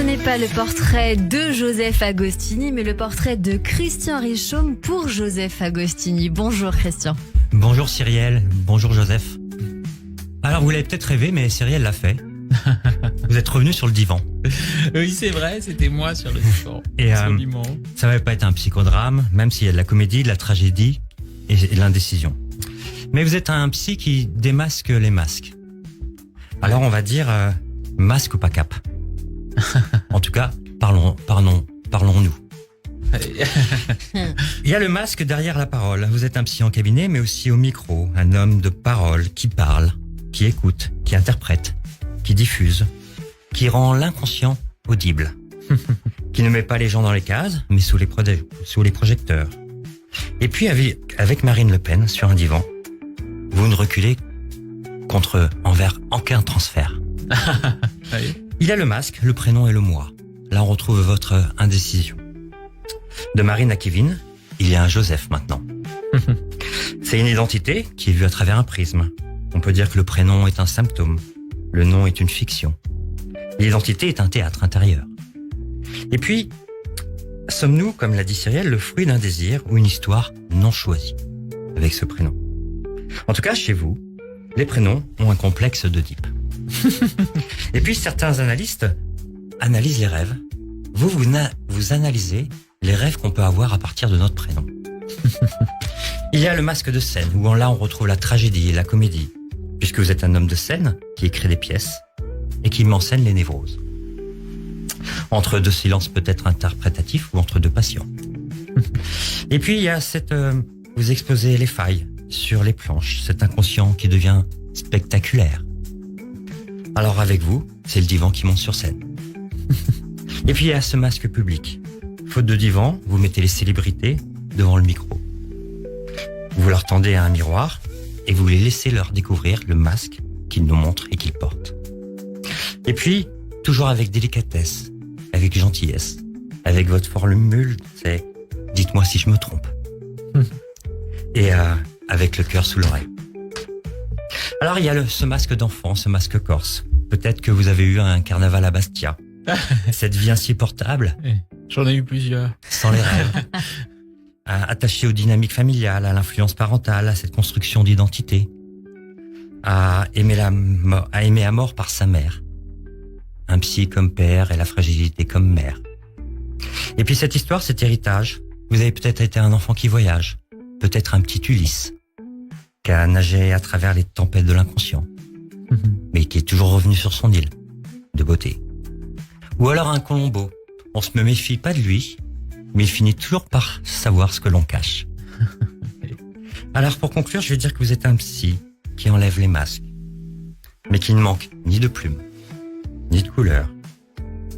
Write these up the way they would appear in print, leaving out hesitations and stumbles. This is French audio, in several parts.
n'est pas le portrait de Joseph Agostini, mais le portrait de Christian Richomme pour Joseph Agostini. Bonjour Christian. Bonjour Cyrielle, bonjour Joseph. Alors vous l'avez peut-être rêvé, mais Cyrielle l'a fait. Vous êtes revenu sur le divan. Oui, c'est vrai, c'était moi sur le divan. Et Absolument. ça va pas être un psychodrame, même s'il y a de la comédie, de la tragédie et de l'indécision. Mais vous êtes un psy qui démasque les masques. Alors on va dire masque ou pas cap. En tout cas, parlons-nous. Il y a le masque derrière la parole. Vous êtes un psy en cabinet, mais aussi au micro. Un homme de parole qui parle, qui écoute, qui interprète, qui diffuse, qui rend l'inconscient audible. Qui ne met pas les gens dans les cases, mais sous les projecteurs. Et puis avec Marine Le Pen sur un divan, vous ne reculez envers aucun transfert. Oui. Il y a le masque, le prénom et le moi. Là, on retrouve votre indécision. De Marine à Kevin, il y a un Joseph maintenant. C'est une identité qui est vue à travers un prisme. On peut dire que le prénom est un symptôme. Le nom est une fiction. L'identité est un théâtre intérieur. Et puis, sommes-nous, comme l'a dit Cyrielle, le fruit d'un désir ou une histoire non choisie avec ce prénom? En tout cas, chez vous, les prénoms ont un complexe d'Oedipe. Et puis, certains analystes analysent les rêves. Vous analysez les rêves qu'on peut avoir à partir de notre prénom. Il y a le masque de scène, où là on retrouve la tragédie et la comédie, puisque vous êtes un homme de scène qui écrit des pièces et qui m'enseigne les névroses. Entre deux silences peut-être interprétatifs ou entre deux patients. Et puis il y a vous exposez les failles sur les planches, cet inconscient qui devient spectaculaire. Alors avec vous, c'est le divan qui monte sur scène. Et puis il y a ce masque public. Faute de divan, vous mettez les célébrités devant le micro. Vous leur tendez un miroir et vous les laissez leur découvrir le masque qu'ils nous montrent et qu'ils portent. Et puis, toujours avec délicatesse, avec gentillesse, avec votre formule, c'est « dites-moi si je me trompe ». Et avec le cœur sous l'oreille. Alors il y a ce masque d'enfant, ce masque corse. Peut-être que vous avez eu un carnaval à Bastia. Cette vie insupportable. J'en ai eu plusieurs. Sans les rêves. Attaché aux dynamiques familiales, à l'influence parentale, à cette construction d'identité. À aimer à mort par sa mère. Un psy comme père et la fragilité comme mère. Et puis cette histoire, cet héritage. Vous avez peut-être été un enfant qui voyage. Peut-être un petit Ulysse. Qui a nagé à travers les tempêtes de l'inconscient. Mais qui est toujours revenu sur son île. De beauté. Ou alors un Colombo. On se méfie pas de lui, mais il finit toujours par savoir ce que l'on cache. Alors pour conclure, je vais dire que vous êtes un psy qui enlève les masques, mais qui ne manque ni de plumes, ni de couleurs,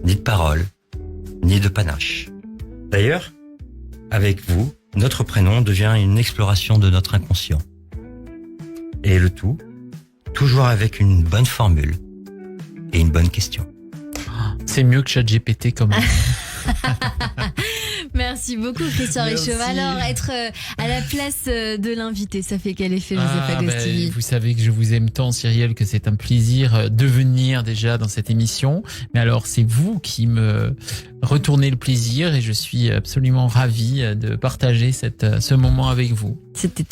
ni de paroles, ni de panache. D'ailleurs, avec vous, notre prénom devient une exploration de notre inconscient. Et le tout, toujours avec une bonne formule et une bonne question. C'est mieux que ChatGPT quand même. Merci beaucoup Christian Richomme. Alors, être à la place de l'invité, ça fait quel effet Joseph Agostini? Vous savez que je vous aime tant, Cyrielle, que c'est un plaisir de venir déjà dans cette émission. Mais alors, c'est vous qui me retournez le plaisir et je suis absolument ravi de partager ce moment avec vous. C'était